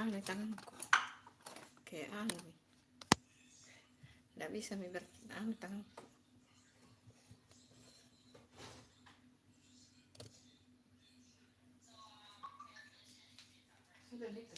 di tanganku kayak nih, tidak bisa di tanganku. Sudah gitu.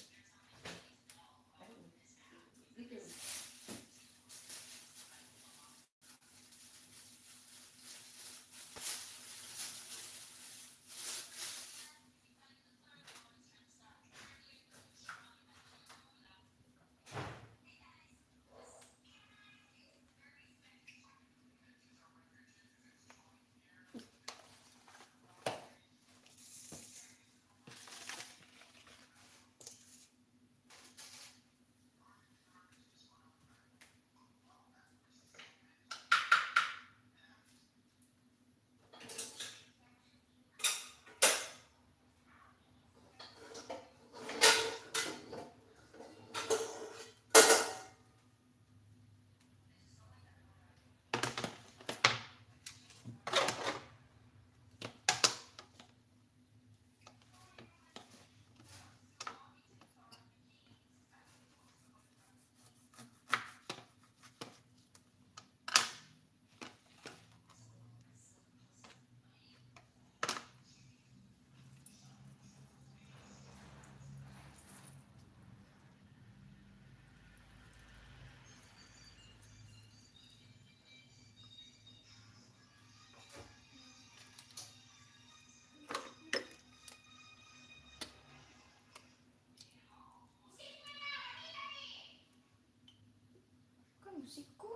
Kan musikku.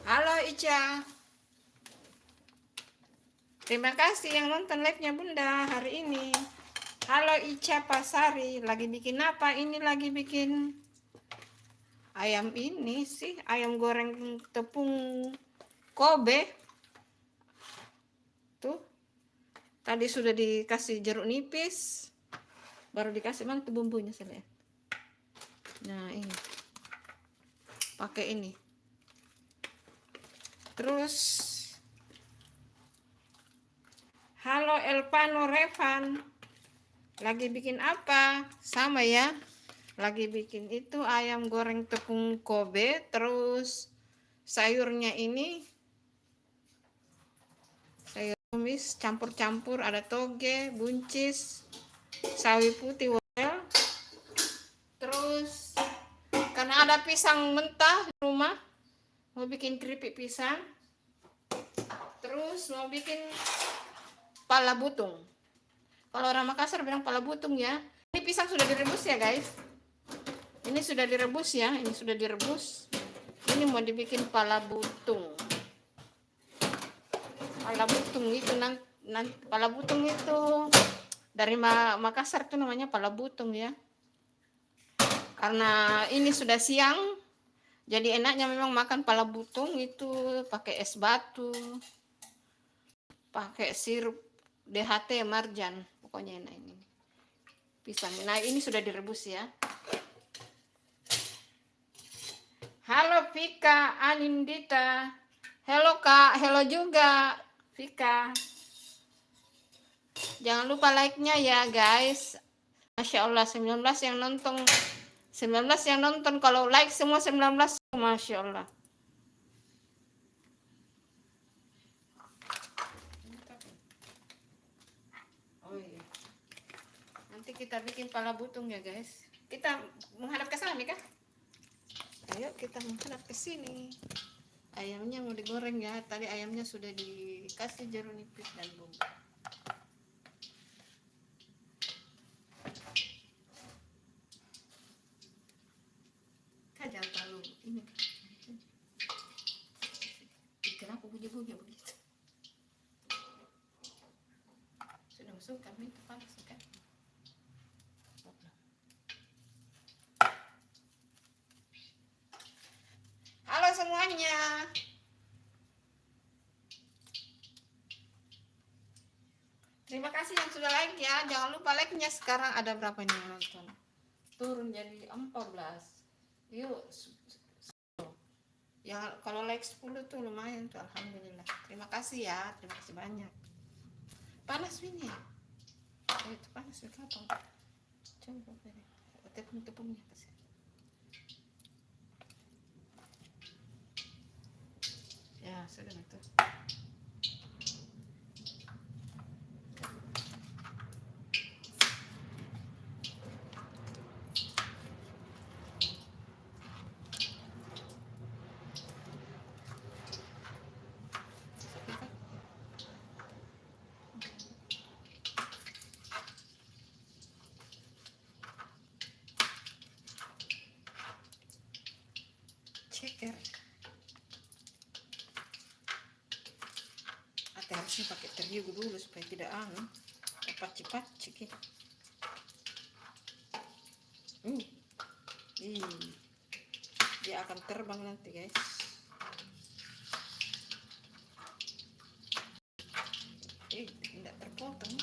Halo Ica, terima kasih yang nonton live-nya Bunda hari ini. Halo Ica Pasari, lagi bikin apa? Ini lagi bikin ayam ini sih, ayam goreng tepung Kobe. Tuh, tadi sudah dikasih jeruk nipis, baru dikasih mana tuh bumbunya saya lihat. Nah ini, pakai ini. Terus halo Elpano Revan, lagi bikin apa? Sama ya, lagi bikin itu ayam goreng tepung Kobe. Terus sayurnya ini sayur tumis campur-campur, ada toge, buncis, sawi putih, wortel. Terus karena ada pisang mentah di rumah, Mau bikin keripik pisang, terus mau bikin pala butung. Kalau orang Makassar bilang pala butung ya. Ini pisang sudah direbus ya guys. Ini sudah direbus ya, ini sudah direbus. Ini mau dibikin pala butung. Pala butung itu pala butung itu dari Makassar tuh namanya pala butung ya. Karena ini sudah siang, jadi enaknya memang makan pala butung itu pakai es batu, pakai sirup DHT marjan, pokoknya enak ini pisang. Nah ini sudah direbus ya. Halo Vika, Anindita. Halo Kak, halo juga Vika. Jangan lupa like-nya ya guys. Masya Allah 19 yang nonton. 19 yang nonton, kalau like semua 19, Masya Allah. Oh iya. Nanti kita bikin pala butung ya guys. Kita menghadap ke sana nih kah? Ayo kita menghadap ke sini. Ayamnya mau digoreng ya. Tadi ayamnya sudah dikasih jeruk nipis dan bumbu. Jangan terlalu ini. Kenapa bunyi-bunyi begitu? Sudah masuk kami itu panas kan? Halo semuanya. Terima kasih yang sudah like ya. Jangan lupa like-nya. Sekarang ada berapa nih yang nonton? Turun jadi 14. Yuk. Ya kalau like 10 tuh lumayan tuh, alhamdulillah. Terima kasih ya, terima kasih banyak. Panas ini. Itu panas ya kapan? Coba tepung-tepungnya kasih. Ya sudah itu. Ceker. Harusnya pakai terigu dulu supaya tidak cepat-cepat gitu. Dia akan terbang nanti guys. Tidak terpotong.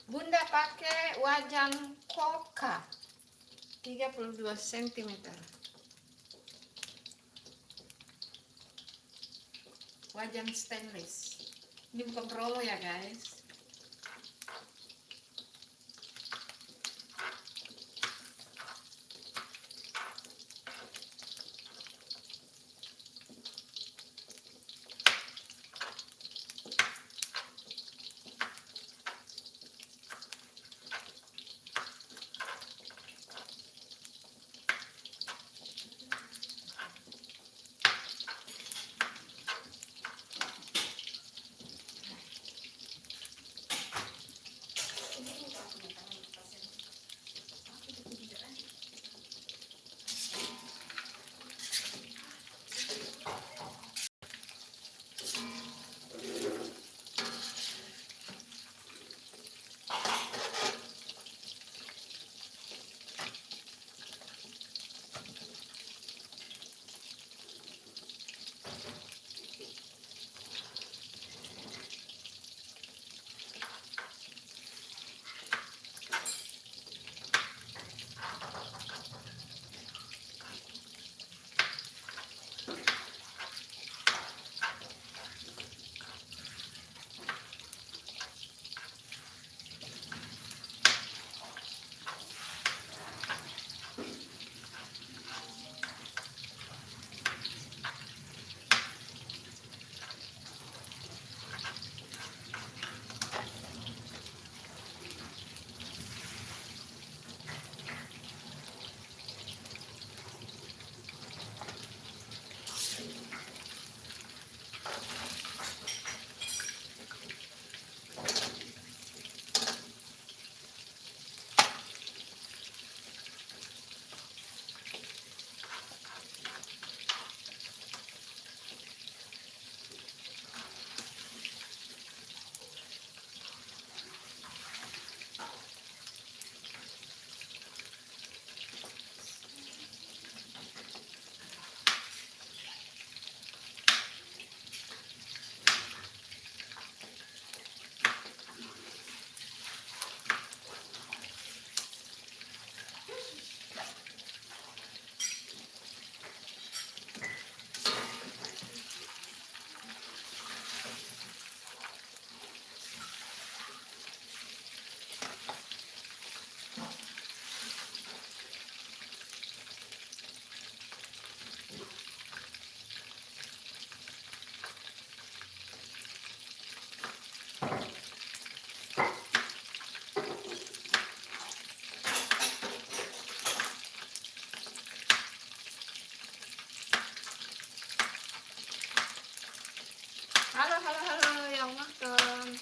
Bunda pakai wajan Koka 32 cm. Wajan stainless. Ini bukan promo ya guys.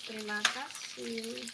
Terima kasih.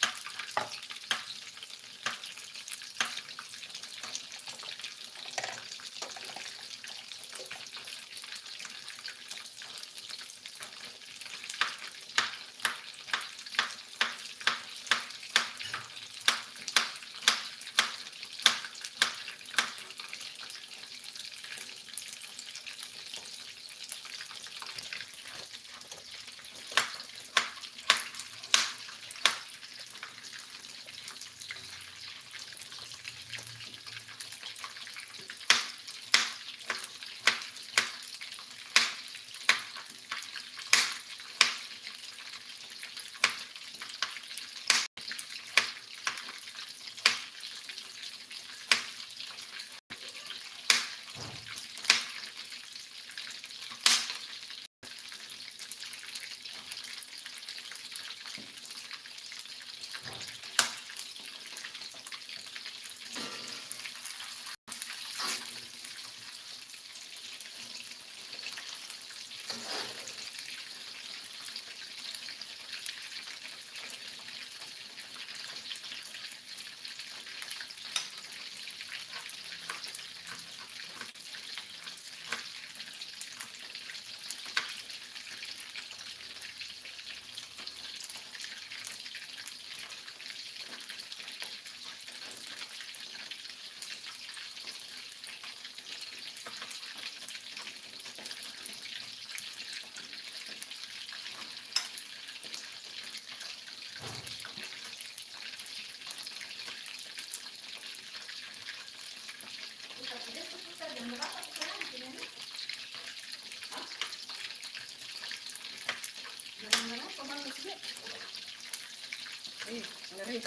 Ngeri.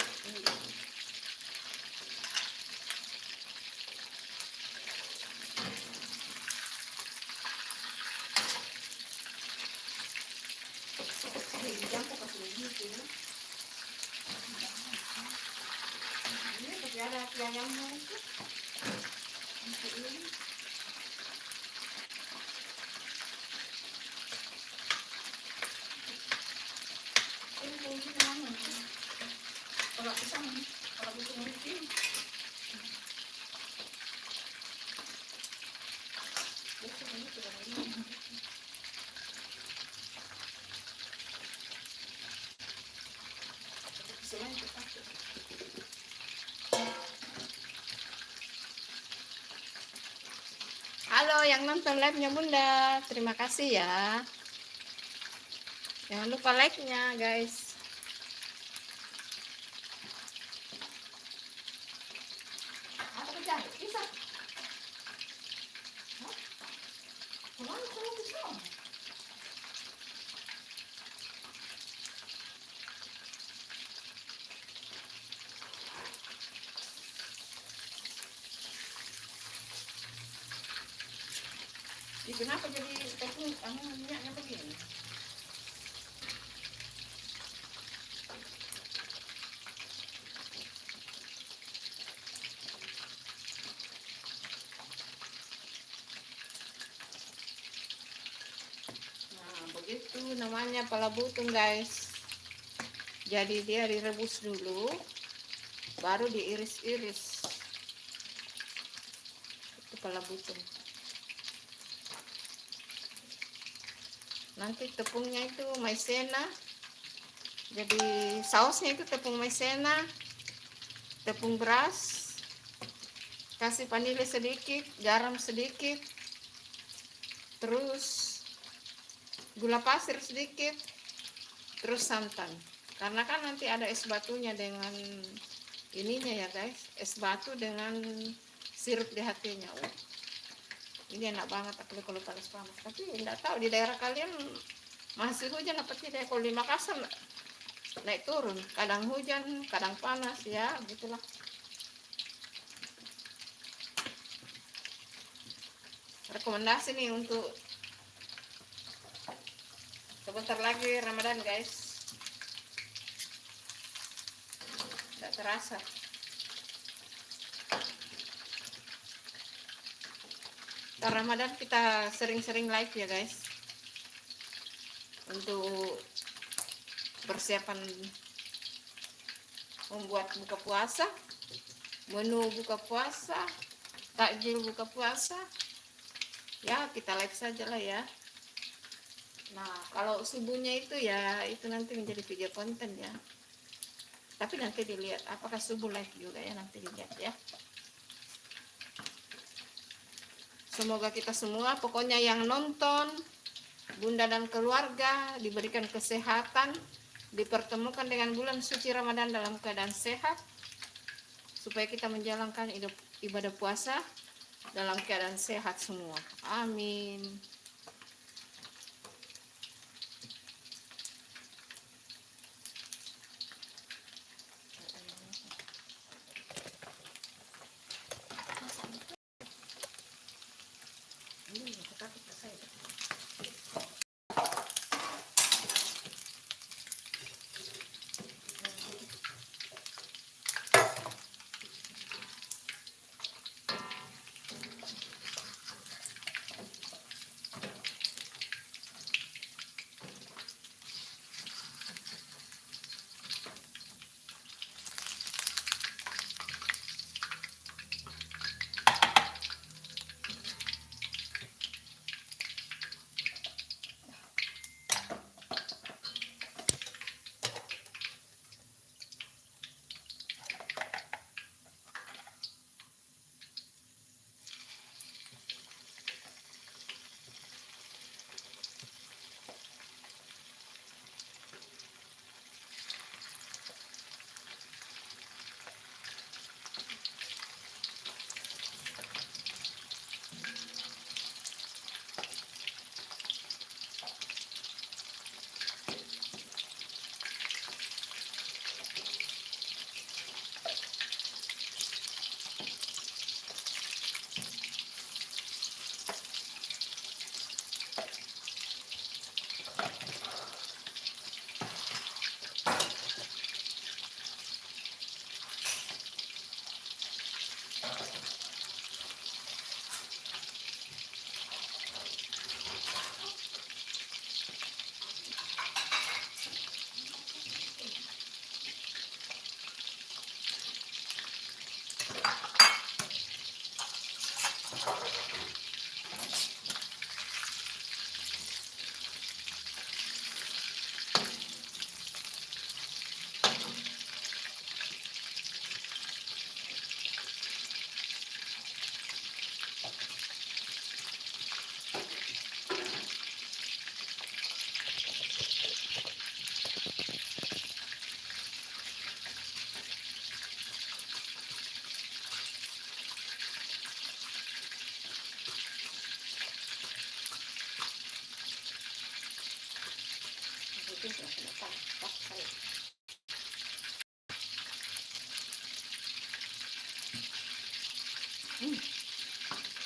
Ini tapi ada ayamnya itu. Kalau pisang, kalau pisang mungkin. Halo yang nonton live-nya Bunda, terima kasih ya. Jangan lupa like-nya guys. Apa pecah? Bisa? Kemana kamu bisa? Kenapa jadi tepung minyaknya begini? Nah, begitu namanya palabutung guys. Jadi dia direbus dulu, baru diiris-iris. Itu palabutung. Nanti tepungnya itu maizena. Jadi sausnya itu tepung maizena, tepung beras, kasih vanili sedikit, garam sedikit, terus gula pasir sedikit, terus santan. Karena kan nanti ada es batunya dengan ininya ya guys, es batu dengan sirup di hatinya. Ini enak banget apalagi kalau panas-panas. Tapi tidak tahu di daerah kalian masih hujan apa tidak. Kalau di Makassar naik turun, kadang hujan, kadang panas ya, gitulah. Rekomendasi nih untuk sebentar lagi Ramadan guys. Tidak terasa. Ramadan kita sering-sering live ya guys, untuk persiapan membuat buka puasa, menu buka puasa, takjil buka puasa. Ya, kita live saja lah ya. Nah, kalau subuhnya itu ya, itu nanti menjadi video konten ya. Tapi nanti dilihat apakah subuh live juga ya, nanti dilihat ya. Semoga kita semua, pokoknya yang nonton, Bunda dan keluarga, diberikan kesehatan, dipertemukan dengan bulan suci Ramadan dalam keadaan sehat, supaya kita menjalankan ibadah puasa dalam keadaan sehat semua. Amin.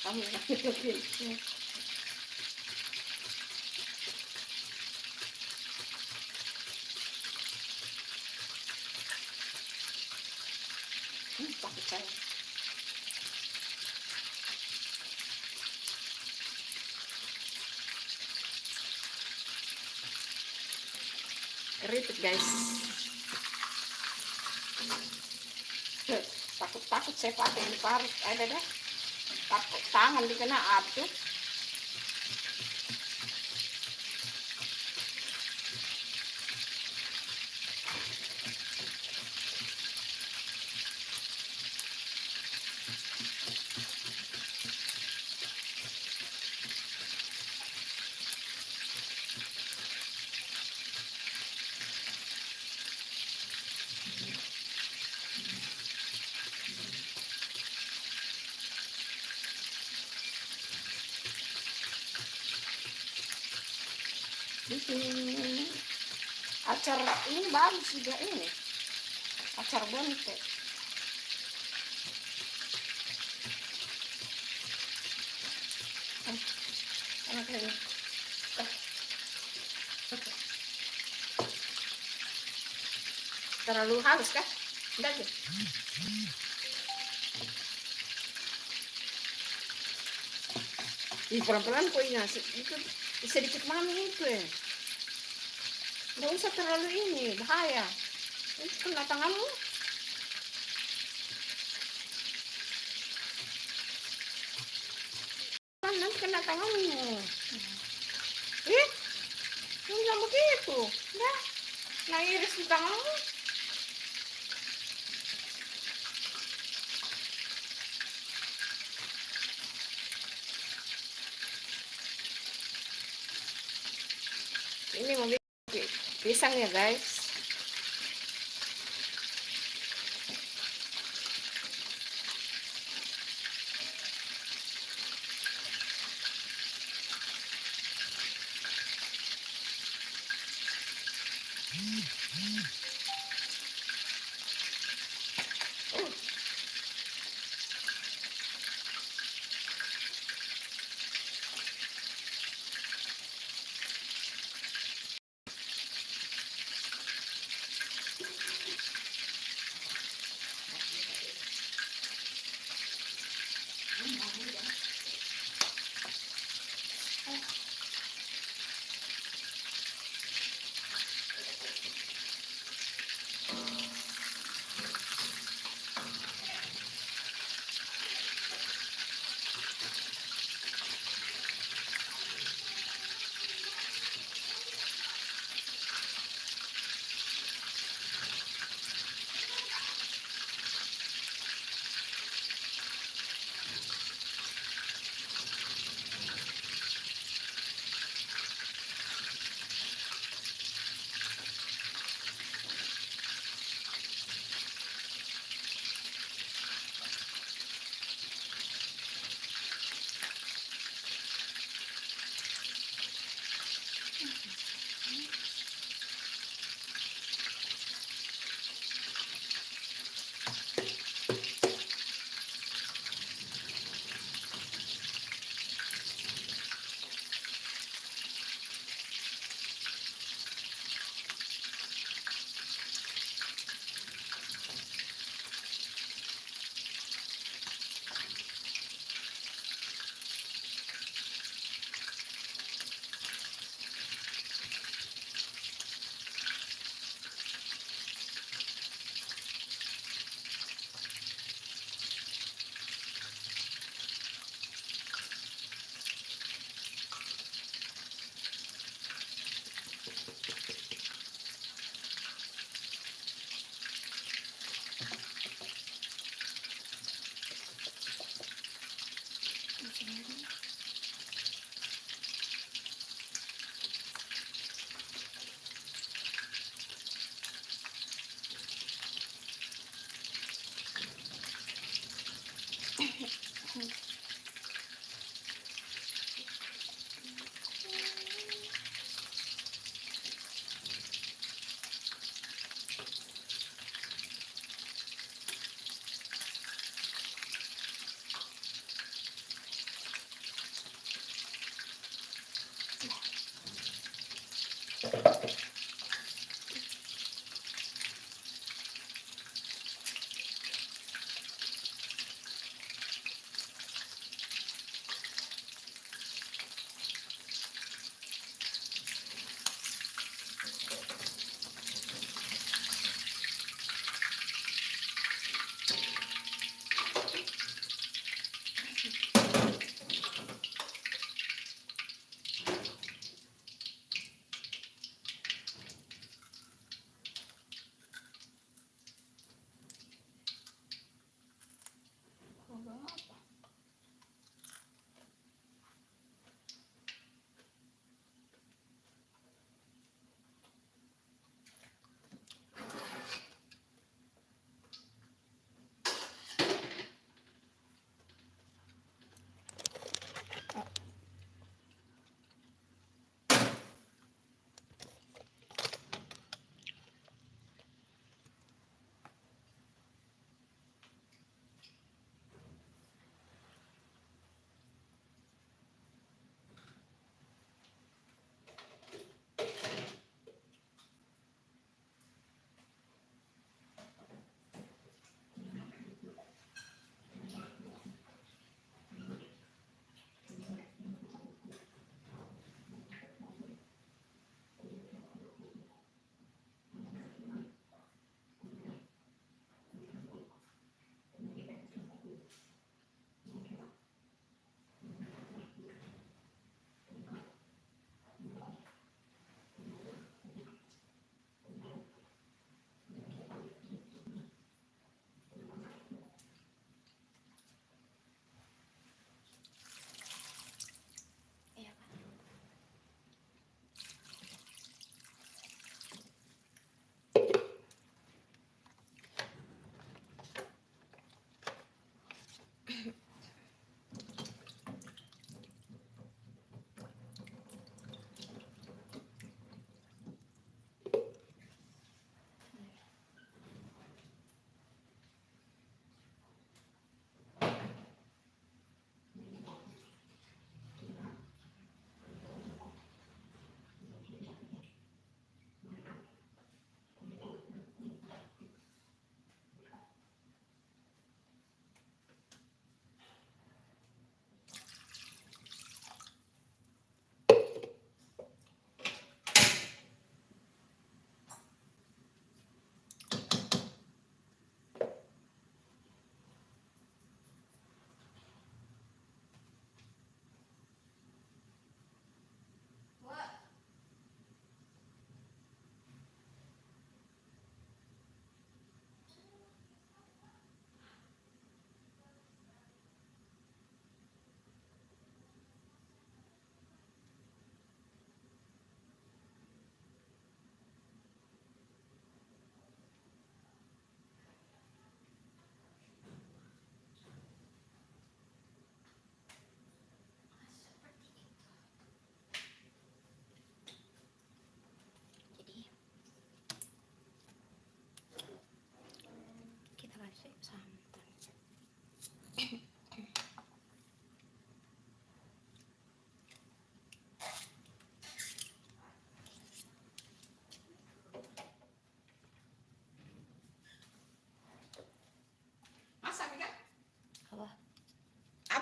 Kamu pakai saya. Keripik guys. Takut saya pakai ini parut. Ada deh. Takut tangan dikena api. Bikin acar ini bagus juga ini. Acar bonte. Enak ini. Terlalu halus kah? Enggak deh. Ih, pelan-pelan kuenya itu sedikit mami itu ya. Nggak usah terlalu ini, bahaya. Ini kena tanganmu. Kan nanti kena tanganmu. Ih, jangan begitu. Nah, nah iris di tanganmu. Ini mau bikin pisang ya guys.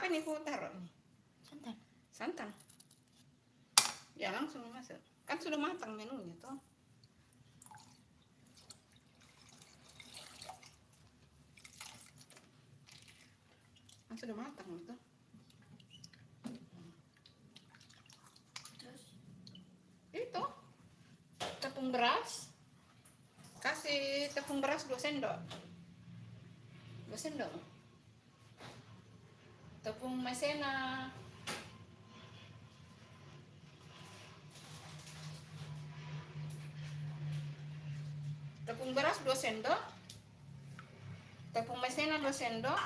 Apa nih ku taruh nih? Santan. Santan. Ya langsung masuk. Kan sudah matang menunya tuh. Kan sudah matang itu. Terus Itu tepung beras. Kasih tepung beras 2 sendok. 2 sendok. Tepung maizena. Tepung beras 2 sendok. Tepung maizena 2 sendok.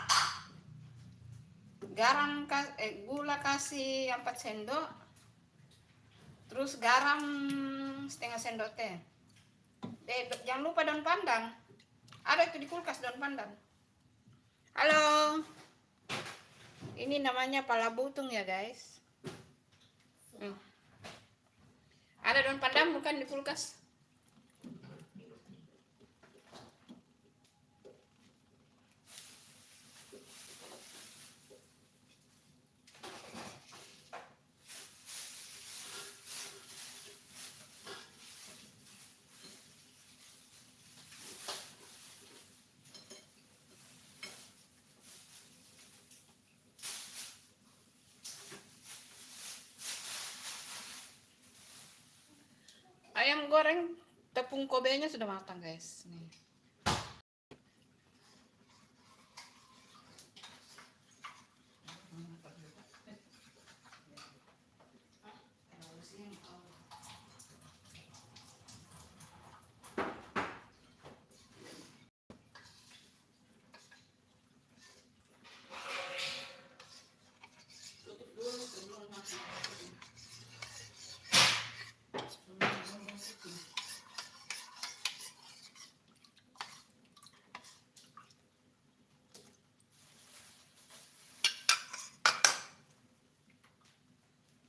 Garam gula kasih 4 sendok. Terus garam setengah sendok teh. Jangan lupa daun pandan. Ada itu di kulkas daun pandan. Halo. Ini namanya pala butung ya guys. Ada daun pandan bukan di kulkas? Ayam goreng tepung kobenya sudah matang guys. Nih.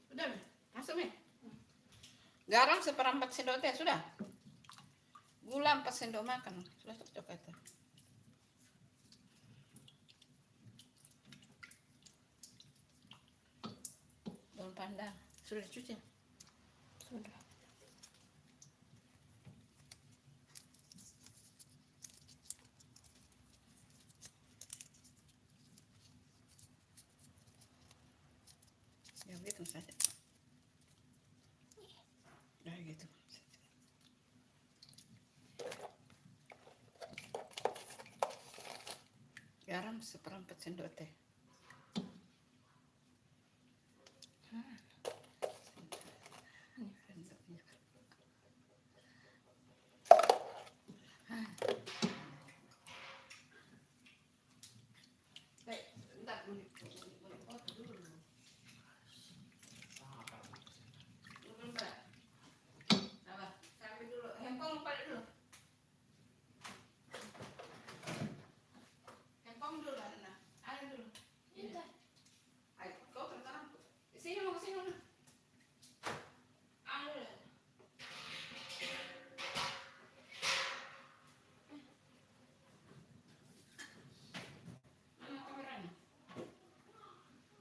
Udah, masuk nih. Garam 1/4 sendok teh sudah. Gula 4 sendok makan sudah cocok itu. Daun pandan sudah dicuci. Sudah. Ya begitu saja. Nah gitu. Garam 1/4 sendok teh.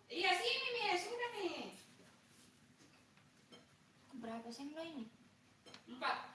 Iya sini nih, sudah nih. Berapa sendok ini? 4.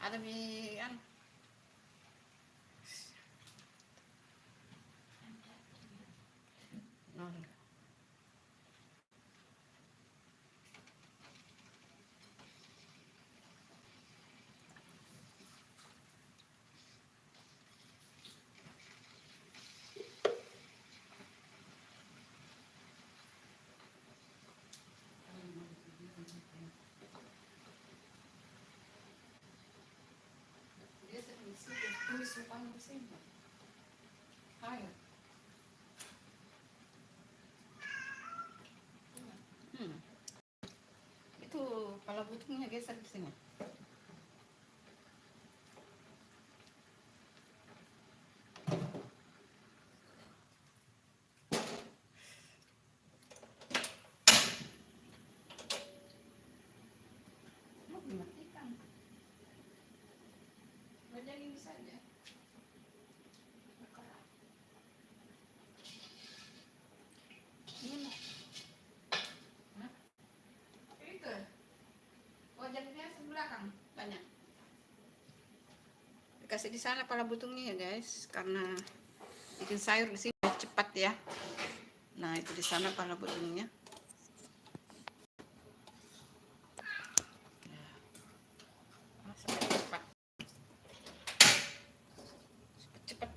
Ada bian. Ayo. Itu pala butungnya geser ke sini. Mau dimatikan. Baca ini saja. Ini Hah? Itu. Oh, jadinya sebelakang banyak. Dikasih di sana pala butungnya ya guys, karena bikin sayur di sini cepat ya. Nah itu di sana pala butungnya. Cepat, cepat.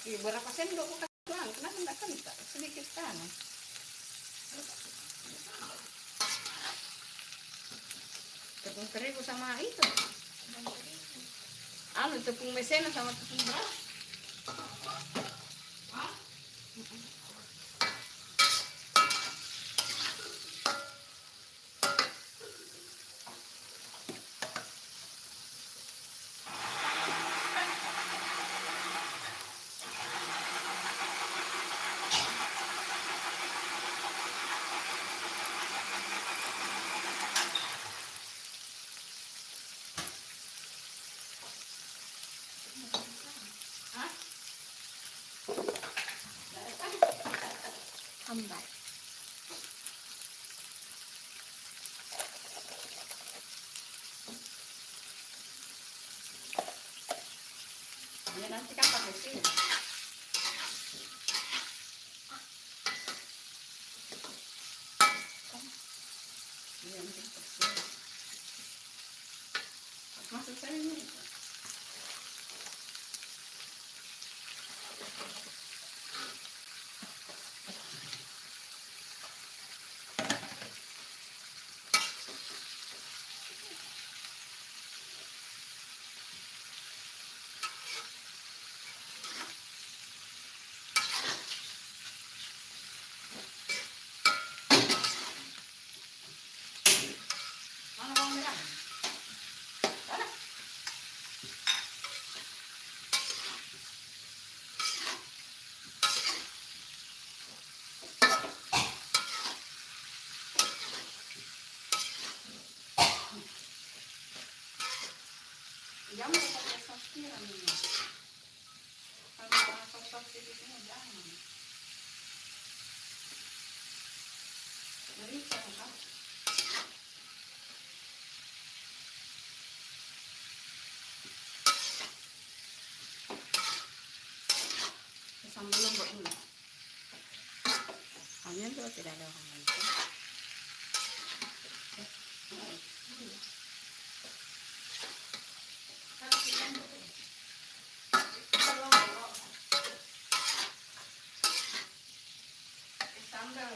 Berapa sendok aku kasih tuang, kenapa enggak kental? Sedikit kan. Tepung terigu sama itu. Anu tepung maizena sama tepung beras. Hambar. Ya nanti kan pakai sini. Iya, nanti pakai sini. Masuk saya ini. Mana bawang merah? Mana? Jangan pakai saus tiram ini. Kalau pakai saus itu semua jangan. Merica kan? Sambal lombok dulu. Hanya itu tidak ada orang lain. Sambal.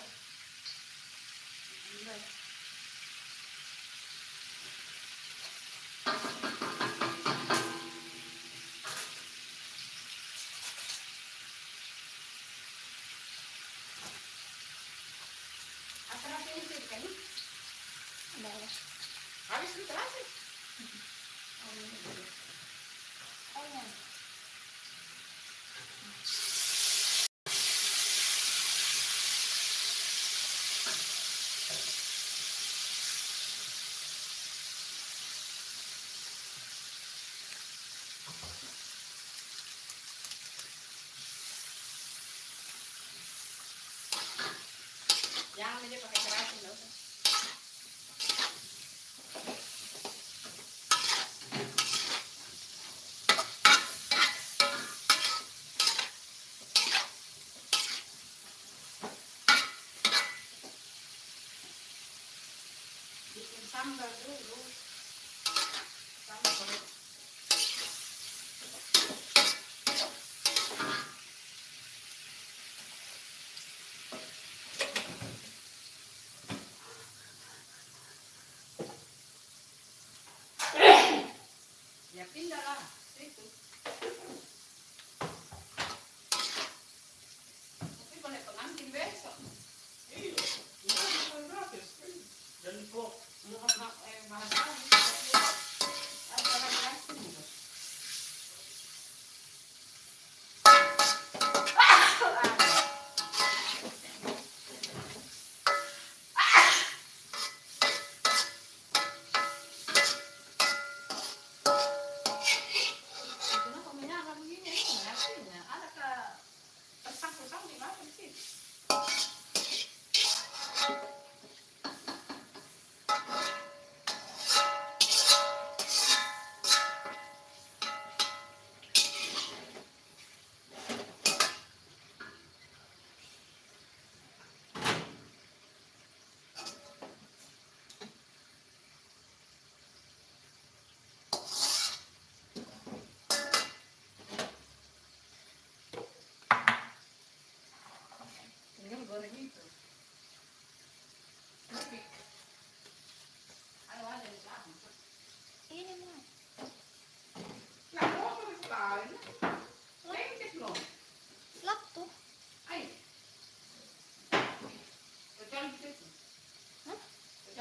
Terasi ini kan? Ada ya. Habis itu terasi. Oh ya. Jangan aja pakai terasi, enggak usah. Bikin sambal dulu. Sambal. Ya pindah lah, situ. Tapi boleh pengantin besok. Iya, itu gratis. Dan kok Mahal lagi. Ada orang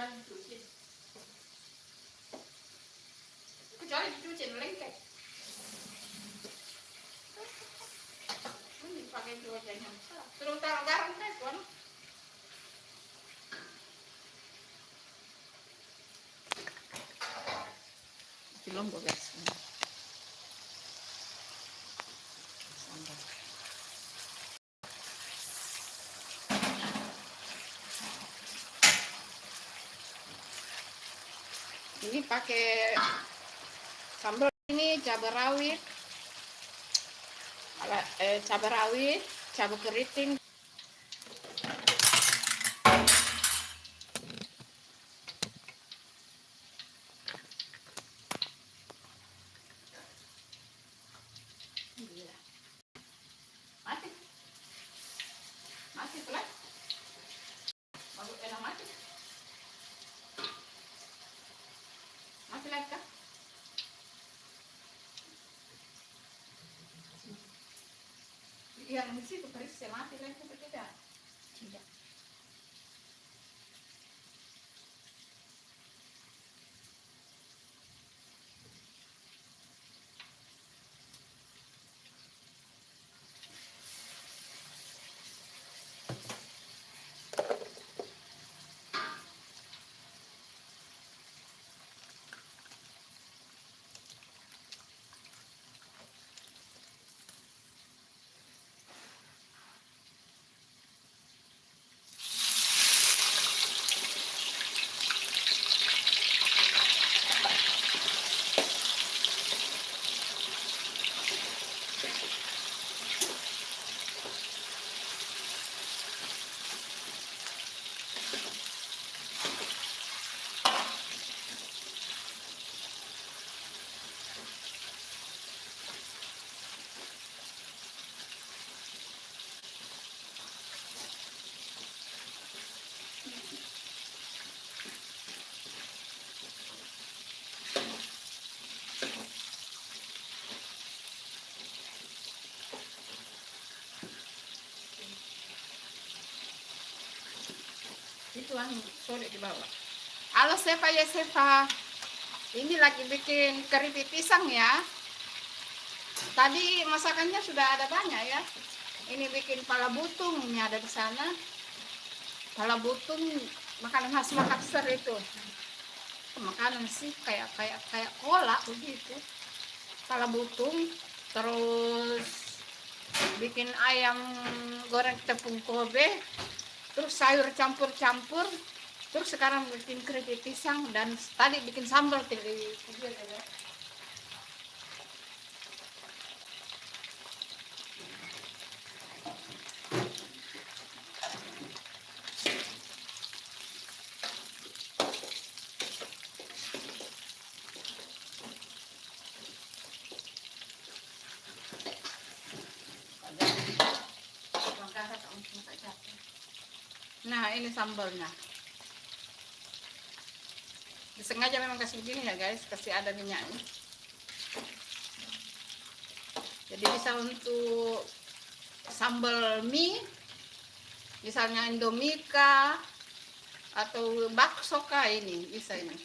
sekali dicuci. Kecuali dicuci lengket. Ini pakai dua jam. Terus taruh garam kan? Di Lombok guys. Sambal. Ini pakai sambal ini cabai rawit, cabai keriting. Mati, mati pelan, baru enak mati, mati lagi kah? Yang di situ periksa mati lagi atau tidak? Tidak. Itu sore di bawah. Halo Sefa ya Sefa. Ini lagi bikin keripik pisang ya. Tadi masakannya sudah ada banyak ya. Ini bikin pala butung, ini ada di sana. Pala butung makanan khas Makassar itu. Makanan sih kayak kolak begitu. Pala butung, terus bikin ayam goreng tepung kobe, terus sayur campur-campur, terus sekarang bikin keripik pisang, dan tadi bikin sambal tadi. Nah ini sambalnya. Disengaja memang kasih begini ya guys, kasih ada minyaknya. Jadi bisa untuk sambal mie, misalnya Indomika atau bakso kah, ini bisa ini.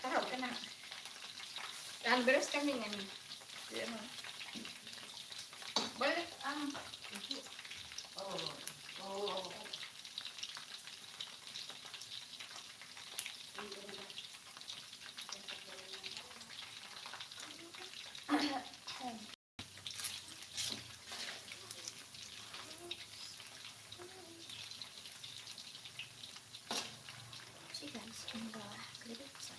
Taruh kena. Dan beres kami ini. Boleh. Oh. See guys, ini adalah keripik pisang.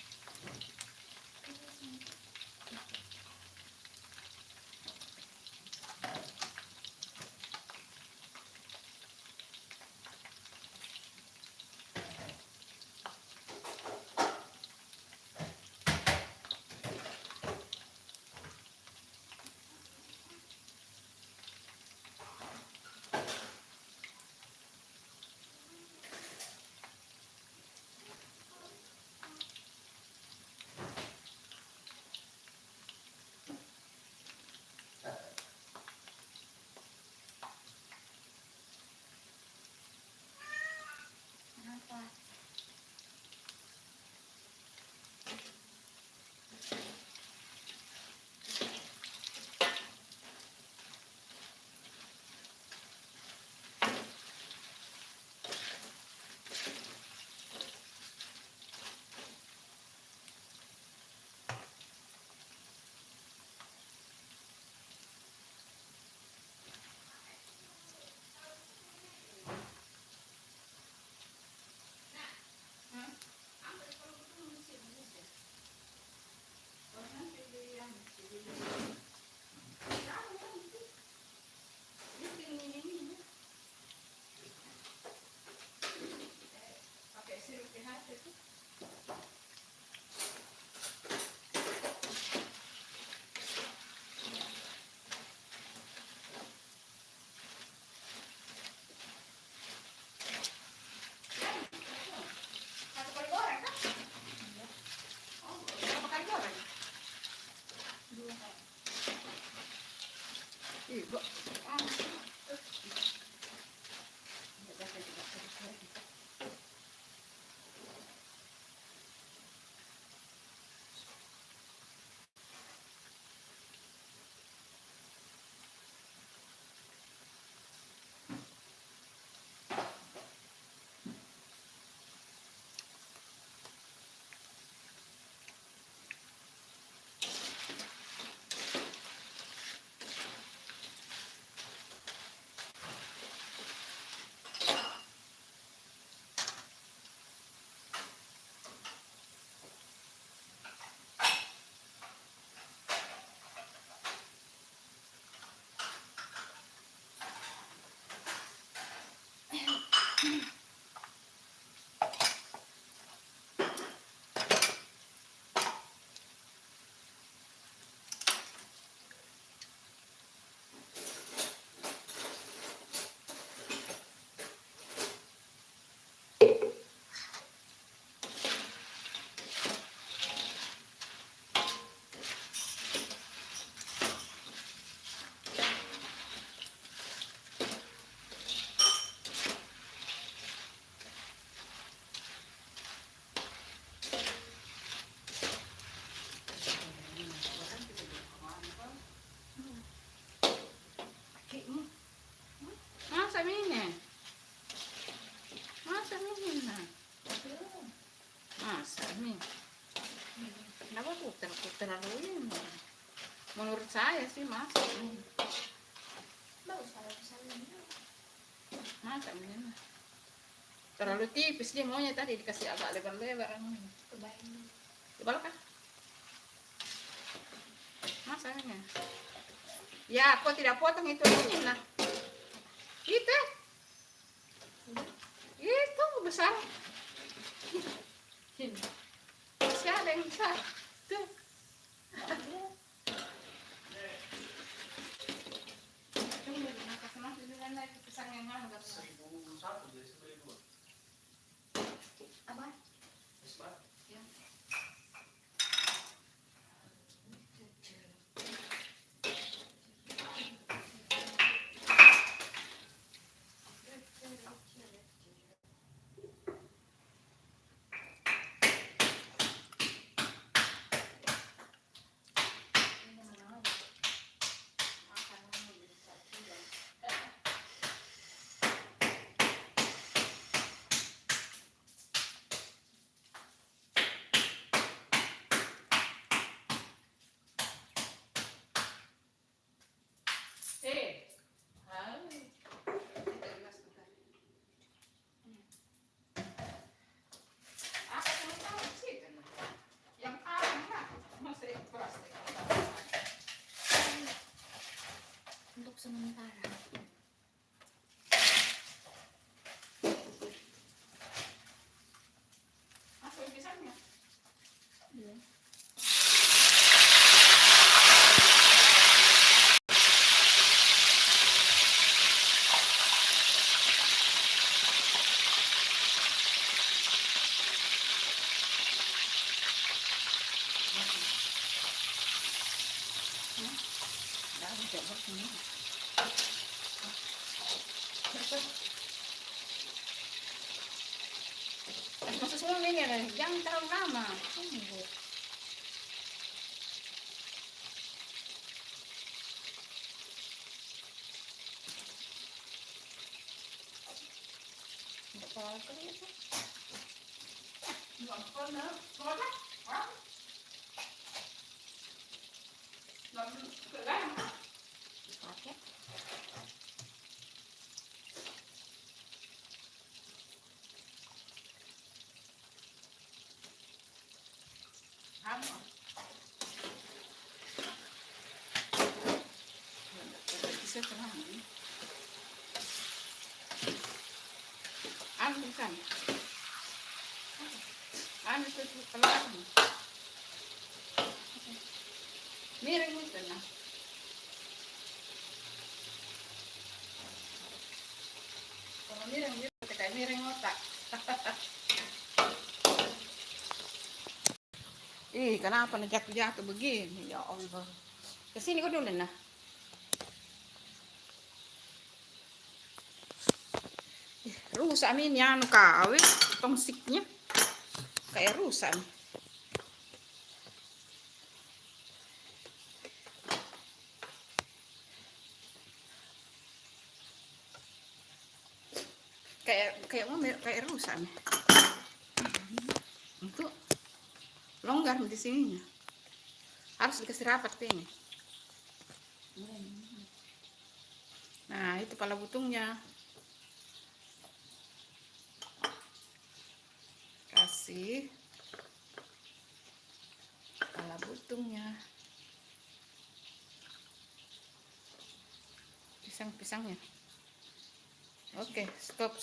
Masa ini? Masa ini? Masa ini? Kenapa puter-puter lalu ini? Menurut saya sih masa ini. Bagus kalau bisa minum. Masa ini? Terlalu tipis dia maunya tadi dikasih agak lebar-lebar. Kebayang. Coba kah? Masa ini? Ya, kok tidak potong itu ini nah? Itu. Itu besar. Masih ada yang besar. Tuh. Apa? Untuk sementara. Belum. Masuk semua ini ya, jangan terlalu lama. Tunggu. Nggak apa-apa itu. Nggak pernah. Nggak apa? Nggak pernah. Pakai. Apa? Bisa terang. Anu kan? Anu itu pelan. Miring itu nah. Kalau miring itu kayak miring otak. Ih, kenapa nih jatuh-jatuh begini? Ya Allah. Kesini kau dulu nah. Rusak ini anu kawe tongsiknya kayak rusak. Kayak rusak nih. Untuk longgar di sininya. Harus dikasih rapat ini. Nah, itu pala butungnya. Kasih pala butungnya. Pisang-pisangnya. Oke, stop.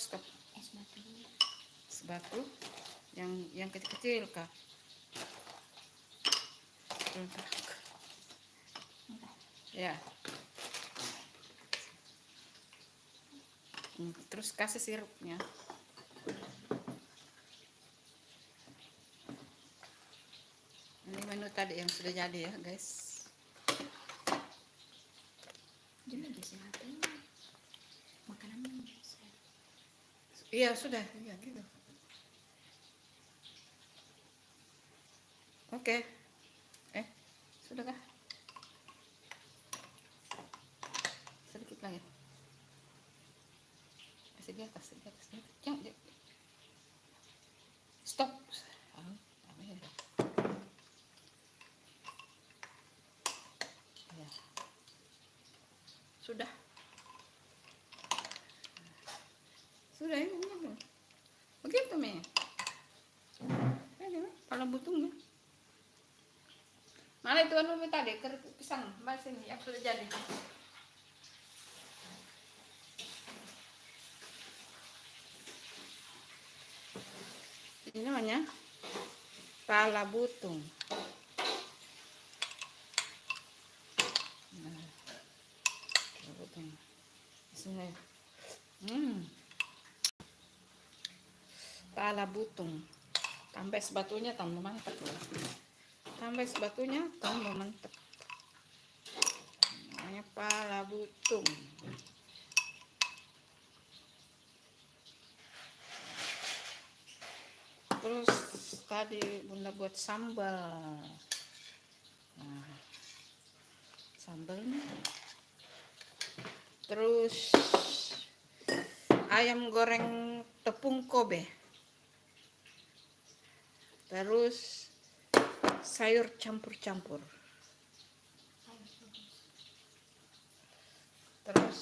Es batu. Sebatu yang kecil-kecil kak. Ya. Terus kasih sirupnya. Ini menu tadi yang sudah jadi ya guys. Jadi bisa ngapain? Makanan bisa. Iya sudah, iya gitu. Oke. Sudahkah? Sedikit lagi. Kasih di atas. Jangan. Stop. Ya. Sudah ini begitu Mi. Ini kalau butungnya. Mana itu anu tadi keripik pisang, mas ini yang sudah jadi. Ini namanya pala butung. Nah, pala butung. Sini. Pala butung. Tambah sebatunya tambah mantap loh. Tambah sebatunya tambah mantap. Namanya pala butung. Terus tadi bunda buat sambal. Nah, sambalnya. Terus ayam goreng tepung Kobe. Terus sayur campur-campur. Terus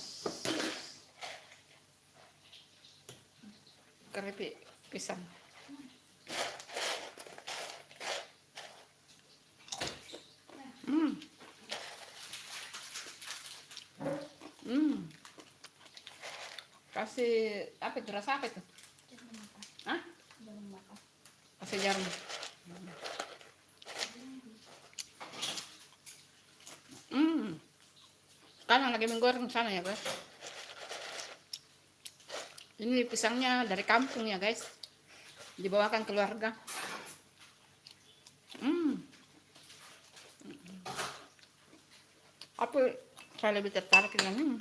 keripik pisang. Kasih apa itu, rasa apa itu? Hah? Kasih jarum. Sekarang lagi menggoreng sana ya guys. Ini pisangnya dari kampung ya guys, dibawakan keluarga. Apa saya lebih tertarik dengan ini?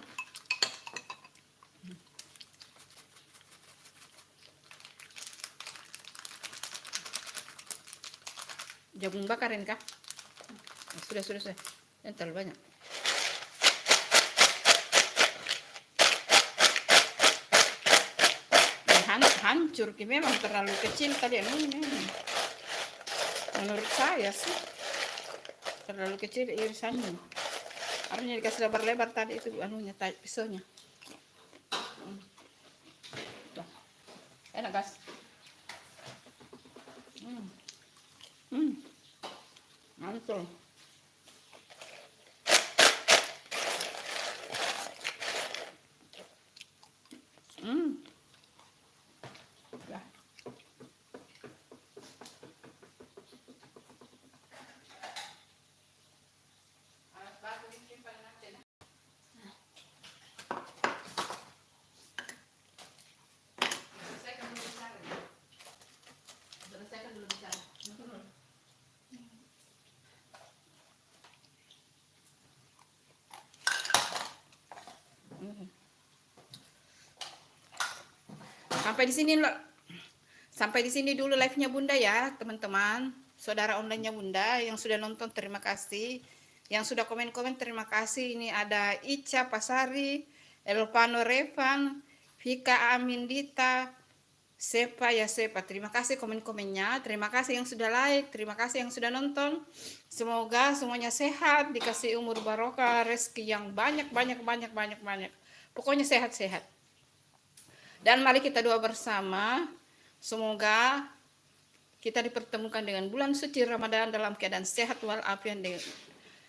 Jagung bakarin kah? Sudah. Yang terlalu banyak. Hancur, memang terlalu kecil tadi ini. Menurut saya sih terlalu kecil irisannya. Harusnya dikasih lebar-lebar tadi itu anunya, pisaunya. Tuh. Enak guys. Mantul. Ya. Sampai di sini loh. Sampai di sini dulu live-nya Bunda ya, teman-teman. Saudara online-nya Bunda yang sudah nonton terima kasih. Yang sudah komen-komen terima kasih. Ini ada Ica Pasari, Elpano Revan, Vika Amindita, Sepa ya Sepa. Terima kasih komen-komennya. Terima kasih yang sudah like, terima kasih yang sudah nonton. Semoga semuanya sehat, dikasih umur barokah, rezeki yang banyak. Pokoknya sehat-sehat. Dan mari kita doa bersama. Semoga kita dipertemukan dengan bulan suci Ramadan dalam keadaan sehat walafiat,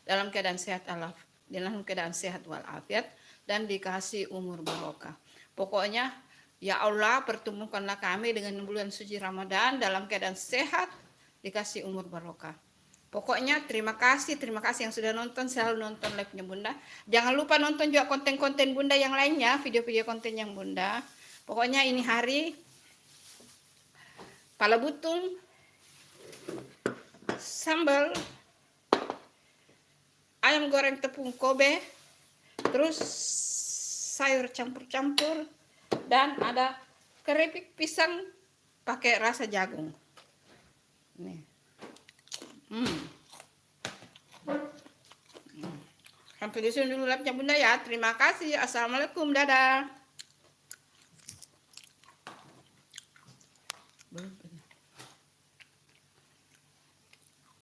dalam keadaan sehat walafiat, dan dikasih umur barokah. Pokoknya ya Allah, pertemukanlah kami dengan bulan suci Ramadan dalam keadaan sehat, dikasih umur barokah. Pokoknya terima kasih yang sudah nonton, selalu nonton live-nya Bunda. Jangan lupa nonton juga konten-konten Bunda yang lainnya, video-video konten yang Bunda. Pokoknya ini hari pala butung, sambal, ayam goreng tepung Kobe, terus sayur campur-campur, dan ada keripik pisang pakai rasa jagung. Nih. Sampai di sini dulu live-nya Bunda ya. Terima kasih. Assalamualaikum. Dadah.